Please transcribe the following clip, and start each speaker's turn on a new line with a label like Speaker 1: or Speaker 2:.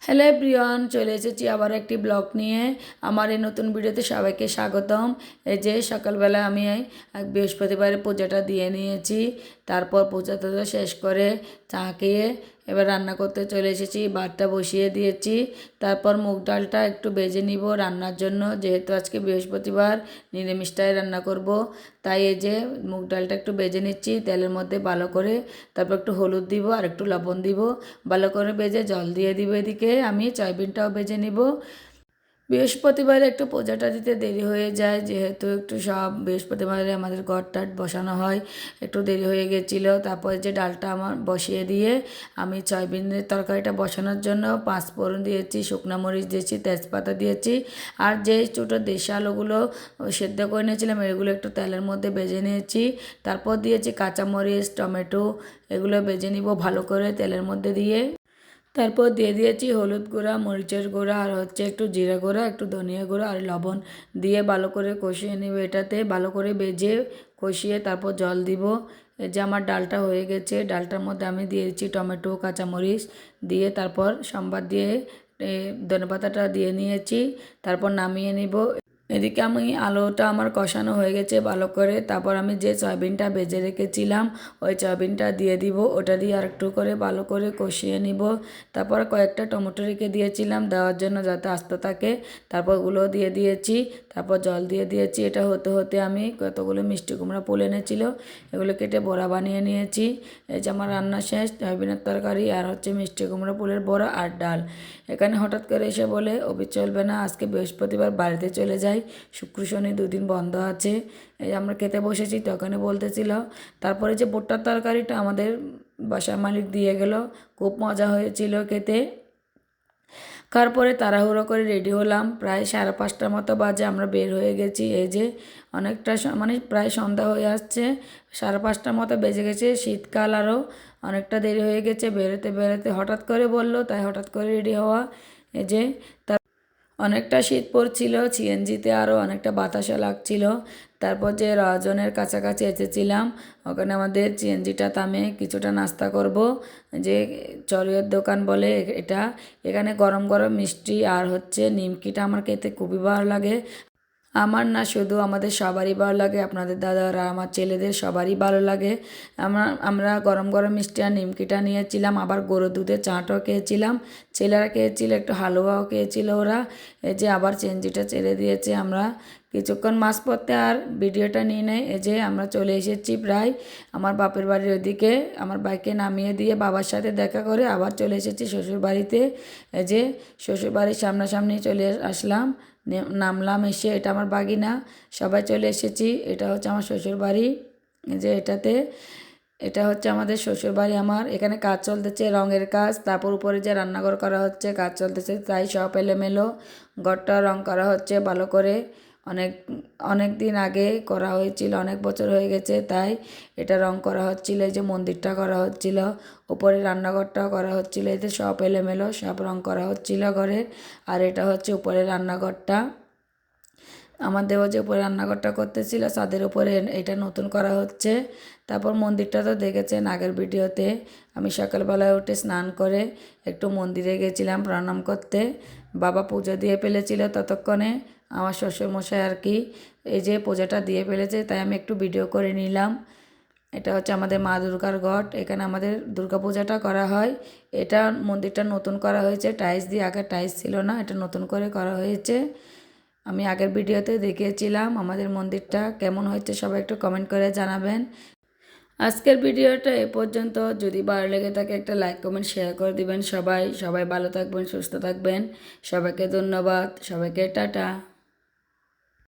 Speaker 1: Hello everyone, চলে এসেছি আবার একটি ব্লগ নিয়ে। আমার এই নতুন ভিডিওতে সবাইকে স্বাগতম। এই যে সকালবেলা আমি বৃহস্পতিবারের পূজাটা দিয়ে নিয়েছি। তারপর পূজা টুজা শেষ করে চা খেয়ে এবার রান্না করতে চলে এসেছি। ভাতটা বসিয়ে দিয়েছি। তারপর মুগ ডালটা একটু ভেজে নিব রান্নার জন্য, যেহেতু আজকে বৃহস্পতিবার নিরামিষটাই রান্না করব। তাই এই যে মুগ ডালটা একটু ভেজে নিচ্ছি তেলের মধ্যে ভালো করে। তারপর একটু হলুদ দিব আর একটু লবণ দিব, ভালো করে ভেজে জল দিয়ে দিব। এদিকে আমি সয়াবিনটাও ভেজে নিব। বৃহস্পতিবারে একটু পূজাটা দিতে দেরি হয়ে যায়, যেহেতু একটু সব বৃহস্পতিবারে আমাদের ঘর টাট বসানো হয়, একটু দেরি হয়ে গেছিলো। তারপরে যে ডালটা আমার বসিয়ে দিয়ে আমি সয়াবিনের তরকারিটা বসানোর জন্য পাঁচফোড়ন দিয়েছি, শুকনো মরিচ দিয়েছি, তেজপাতা দিয়েছি। আর যে ছোটো দেশি আলুগুলো সেদ্ধ করে নিয়েছিলাম এগুলো একটু তেলের মধ্যে ভেজে নিয়েছি। তারপর দিয়েছি কাঁচামরিচ, টমেটো, এগুলো ভেজে নিব ভালো করে তেলের মধ্যে দিয়ে। তারপর দিয়ে দিয়েছি হলুদ গুঁড়া, মরিচের গুঁড়া, আর হচ্ছে একটু জিরা গুঁড়া, একটু ধনিয়া গুঁড়া আর লবণ দিয়ে ভালো করে কষিয়ে নিব। এটাতে ভালো করে ভেজে কষিয়ে তারপর জল দিব। এই যে আমার ডালটা হয়ে গেছে, ডালটার মধ্যে আমি দিয়েছি টমেটো, কাঁচামরিচ দিয়ে তারপর সম্বাদ দিয়ে ধনেপাতাটা দিয়ে নিয়েছি। তারপর নামিয়ে নিব। এদিকে আমি আলুটা আমার কষানো হয়ে গেছে ভালো করে। তারপর আমি যে সয়াবিনটা ভেজে রেখেছিলাম ওই সয়াবিনটা দিয়ে দিব। ওটা দিয়ে আর একটু করে ভালো করে কষিয়ে নিব। তারপর কয়েকটা টমেটো রেখে দিয়েছিলাম দেওয়ার জন্য যাতে আস্ত থাকে। তারপর ওগুলো দিয়ে দিয়েছি। তারপর জল দিয়ে দিয়েছি। এটা হতে হতে আমি কতগুলো মিষ্টি কুমড়া ফুল এনেছিল এগুলো কেটে বড়া বানিয়ে নিয়েছি। এই যে আমার রান্না শেষ, সয়াবিনের তরকারি আর হচ্ছে মিষ্টি কুমড়া ফুলের বড়া আর ডাল। এখানে হঠাৎ করে এসে বলে অফিস চলবে না, আজকে বৃহস্পতিবার বাড়িতে চলে যাই, শুক্র শনি দুদিন বন্ধ আছে। এই আমরা খেতে বসেছি তখনই বলতেছিল। তারপরে যে ভুট্টার তরকারিটা আমাদের বাসার মালিক দিয়ে গেল, খুব মজা হয়েছিল খেতে। তারপরে তাড়াহুড়ো করে রেডি হলাম, প্রায় 5:30 মতো বাজে আমরা বের হয়ে গেছি। এই যে অনেকটা মানে প্রায় সন্ধ্যা হয়ে আসছে, 5:30 মতো বেজে গেছে। শীতকাল আরও অনেকটা দেরি হয়ে গেছে বেরোতে বেরোতে। হঠাৎ করে বললো তাই হঠাৎ করে রেডি হওয়া। এই যে অনেকটা শীত পড়ছিল, সিএনজিতে আরও অনেকটা বাতাসা লাগছিল। তারপর যে রজনের কাছাকাছি এসেছিলাম, ওখানে আমাদের সিএনজিটা থামে কিছুটা নাস্তা করব। যে চড়ুইয়ের দোকান বলে এটা, এখানে গরম গরম মিষ্টি আর হচ্ছে নিমকিটা আমার খেতে খুবই ভালো লাগে। আমার না, শুধু আমাদের সবারই ভালো লাগে, আপনাদের দাদার আর আমার ছেলেদের সবারই ভালো লাগে। আমরা গরম গরম মিষ্টি আর নিমকিটা নিয়েছিলাম, আবার গরুর দুধের চাটাও খেয়েছিলাম। ছেলেরা খেয়েছিল, একটু হালুয়াও খেয়েছিল ওরা। এই যে আবার চেঞ্জিটা ছেড়ে দিয়েছে। আমরা কিছুক্ষণ মাছ পড়তে আর ভিডিওটা নিয়ে নেয়। এই যে আমরা চলে এসেছি প্রায় আমার বাপের বাড়ির ওদিকে। আমার বাইকে নামিয়ে দিয়ে বাবার সাথে দেখা করে আবার চলে এসেছি শ্বশুর বাড়িতে। এই যে শ্বশুর বাড়ির সামনাসামনি চলে আসলাম, নামলাম। এসে এটা আমার বাগিনা, সবাই চলে এসেছি। এটা হচ্ছে আমার শ্বশুর বাড়ি। যে এটা হচ্ছে আমাদের শ্বশুর বাড়ি আমার। এখানে কাজ চলতেছে, রঙের কাজ। তারপর উপরে যে রান্নাঘর করা হচ্ছে কাজ চলতেছে, তাই সব এলোমেলো। ঘরটা রং করা হচ্ছে ভালো করে। অনেক অনেক দিন আগে করা হয়েছিল, অনেক বছর হয়ে গেছে, তাই এটা রং করা হচ্ছিল। এই যে মন্দিরটা করা হচ্ছিল, উপরে রান্নাঘরটাও করা হচ্ছিল। এতে সব এলোমেলো, সব রং করা হচ্ছিল ঘরের। আর এটা হচ্ছে উপরে রান্নাঘরটা। আমার দেওয়া যে উপরে রান্নাঘরটা করতেছিল ছাদের উপরে, এটা নতুন করা হচ্ছে। তারপর মন্দিরটা তো দেখেছেন আগের ভিডিওতে। আমি সকালবেলায় উঠে স্নান করে একটু মন্দিরে গেছিলাম প্রণাম করতে। বাবা পুজো দিয়ে ফেলেছিল ততক্ষণে, আমার শ্বশুরমশাই আর কি। এই যে পূজাটা দিয়ে ফেলেছে, তাই আমি একটু ভিডিও করে নিলাম। এটা হচ্ছে আমাদের মা দুর্গার ঘট, এখানে আমাদের দুর্গা পূজাটা করা হয়। এটা মন্দিরটা নতুন করা হয়েছে টাইলস দিয়ে, আগে টাইলস ছিল না, এটা নতুন করে করা হয়েছে। আমি আগের ভিডিওতে দেখিয়েছিলাম আমাদের মন্দিরটা কেমন হয়েছে, সবাই একটু কমেন্ট করে জানাবেন। আজকের ভিডিওটা এ পর্যন্ত। যদি ভালো লেগে থাকে একটা লাইক কমেন্ট শেয়ার করে দিবেন। সবাই সবাই ভালো থাকবেন, সুস্থ থাকবেন। সবাইকে ধন্যবাদ, সবাইকে টাটা।